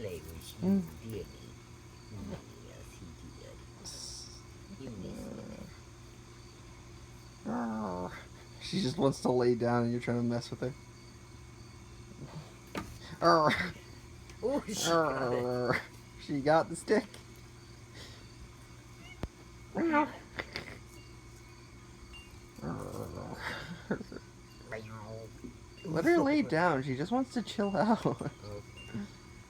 play with you, dearly. Yes, he did. You miss it. She just wants to lay down and you're trying to mess with her. Oh, she got it. She got the stick. Let her lay down. She just wants to chill out.